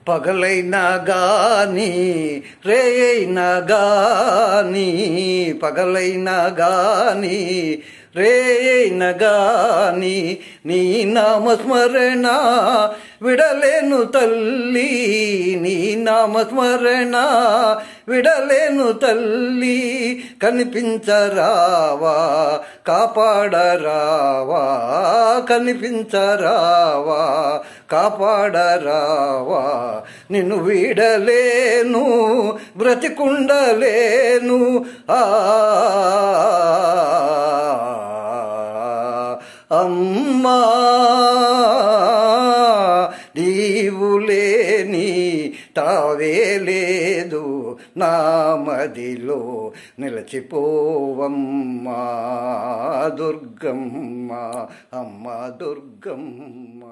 పగలైనా గాని రేయైనా గాని, పగలైనా గాని రేయైనా గాని, నీ నామస్మరణ విడలేను తల్లి, నీ నామస్మరణ విడలేను తల్లి. కనిపించరావా కాపాడరావా, కనిపించరావా కాపాడరావా. నిన్ను వీడలేను బ్రతికుండలేను. అమ్మా నీవు లేని తావే లేదు నా మదిలో, నిలచిపోవమ్మా దుర్గమ్మ, అమ్మ దుర్గమ్మ.